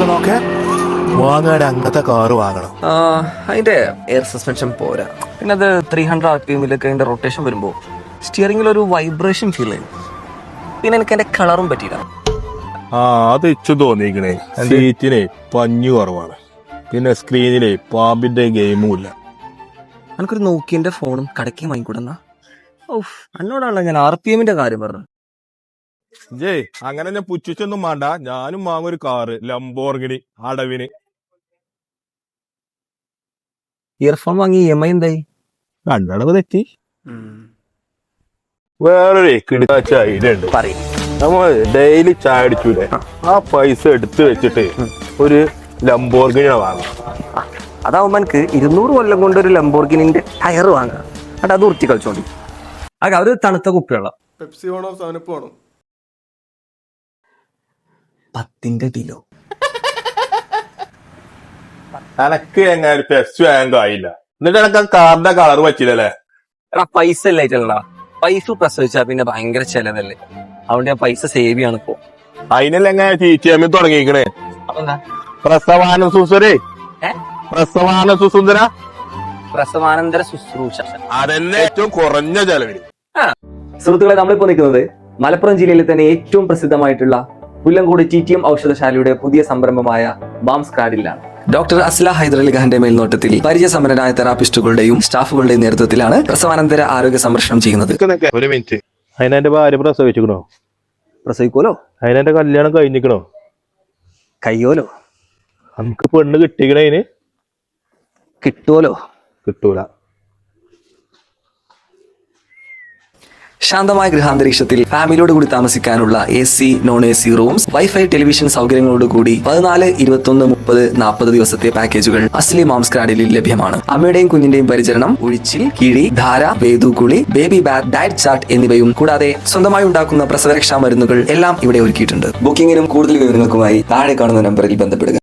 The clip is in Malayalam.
നോക്കേ വാങ്ങാൻ അങ്ങനത്തെ കാറ് വാങ്ങണം. അതിന്റെ എയർ സസ്പെൻഷൻ പോരാ. പിന്നെ അത് 300 RPM അതിന്റെ റൊട്ടേഷൻ വരുമ്പോൾ സ്റ്റിയറിംഗിൽ ഒരു വൈബ്രേഷൻ ഫീൽ ചെയ്യും. പിന്നെ എനിക്ക് അതിന്റെ കളറും പറ്റിയില്ല. അത് ഇച്ചു തോന്നിക്കണേ. സീറ്റിനെ പഞ്ഞു കുറവാണ്. പിന്നെ സ്ക്രീനിലെ പാമ്പിന്റെ ഗെയിമും ഇല്ല. എനിക്കൊരു നോക്കിയന്റെ ഫോണും കടക്കി വാങ്ങിക്കൂടെന്നാ. ഓഫ്, എന്നോടാണല്ലോ ഞാൻ RPM കാര്യം പറഞ്ഞു. ജയ് അങ്ങനെ ഞാൻ പുച്ഛിച്ചൊന്നും വേണ്ട. ഞാനും വാങ്ങും ഒരു കാറ്, ലംബോർഗിനി അടവിന്. ഇയർഫോൺ വാങ്ങി EMI എന്തായി? രണ്ടടവ് തെറ്റി. വേറൊരു കിടക്കാച്ച ഐഡിയ ഉണ്ട്. പറയും. നമ്മൾ ഡെയിലി ചായ അടിച്ചൂലേ, ആ പൈസ എടുത്ത് വെച്ചിട്ട് ഒരു ലംബോർഗിനി വാങ്ങാം. അതാവുമ്പോ എനിക്ക് 200 കൊല്ലം കൊണ്ട് ഒരു ലംബോർഗിനിന്റെ ടയർ വാങ്ങാം. എന്നിട്ട് അത് ഉറുത്തി കളിച്ചോണ്ടി. അവര് തണുത്ത കുപ്പിയുള്ള പെപ്സി വേണോ സെവനപ്പ് വേണോ? 10 കിലോ. എനക്ക് എങ്ങനെ പെപ്സി വാങ്ങാൻ കഴിയില്ല. എന്നിട്ട് എനക്ക് ആ കാറിന്റെ കളർ പറ്റില്ലല്ലേ? എടാ പൈസ ഇല്ലായിട്ടല്ല, പൈസ പ്രസവിച്ചാ പിന്നെ ഭയങ്കര ചെലവല്ലേ. അതുകൊണ്ട് ഞാൻ പൈസ സേവ് ചെയ്യാണ് ഇപ്പോ. അതിനല്ല എങ്ങനെ TTM തുടങ്ങിക്കണേ. പ്രസവാന സുസുരേ, പ്രസവാന സുസുന്ദര, പ്രസവാനന്തര ശുശ്രൂഷ. അതന്നെ ഏറ്റവും കുറഞ്ഞ ചെലവിന്. സുഹൃത്തുക്കളെ, നമ്മളിപ്പോ നിൽക്കുന്നത് മലപ്പുറം ജില്ലയിലെ തന്നെ ഏറ്റവും പ്രസിദ്ധമായിട്ടുള്ള പുല്ലങ്കോട് TTM ഔഷധശാലയുടെ പുതിയ സംരംഭമായ ബാംസ്കാഡിലാണ്. ഡോക്ടർ അസ്ല ഹൈദരലി ഖാന്റെ മേൽനോട്ടത്തിൽ പരിചയസമ്പന്നരായ തെറാപ്പിസ്റ്റുകളുടെയും സ്റ്റാഫുകളുടെയും നേതൃത്വത്തിലാണ് പ്രസവാനന്തര ആരോഗ്യ സംരക്ഷണം ചെയ്യുന്നത്. ഒരു മിനിറ്റ്, അതിനെന്റെ ഭാര്യ പ്രസവിച്ചിക്കണോ? പ്രസവിക്കോലോ? അതിനെന്റെ കല്യാണം കഴിഞ്ഞിക്കണോ? കയ്യോലോ? നമുക്ക് പെണ്ണ് കിട്ടിക്കണേന് കിട്ടുമല്ലോ? കിട്ടൂല. ശാന്തമായ ഗൃഹാന്തരീക്ഷത്തിൽ ഫാമിലിയോട് കൂടി താമസിക്കാനുള്ള AC, non-AC rooms, wifi, television സൗകര്യങ്ങളോടുകൂടി 14, 21, 30, 40 ദിവസത്തെ പാക്കേജുകൾ അസ്ലി മാംസ്കാഡിൽ ലഭ്യമാണ്. അമ്മയുടെയും കുഞ്ഞിന്റെയും പരിചരണം, ഉഴിച്ചിൽ, കിഴി, ധാര, വേദുകുളി, ബേബി ബാത്ത്, ഡയറ്റ് ചാർട്ട് എന്നിവയും കൂടാതെ സ്വന്തമായി ഉണ്ടാക്കുന്ന പ്രസവരക്ഷാ മരുന്നുകൾ എല്ലാം ഇവിടെ ഒരുക്കിയിട്ടുണ്ട്. ബുക്കിംഗിനും കൂടുതൽ വിവരങ്ങൾക്കുമായി താഴെ കാണുന്ന നമ്പറിൽ ബന്ധപ്പെടുക.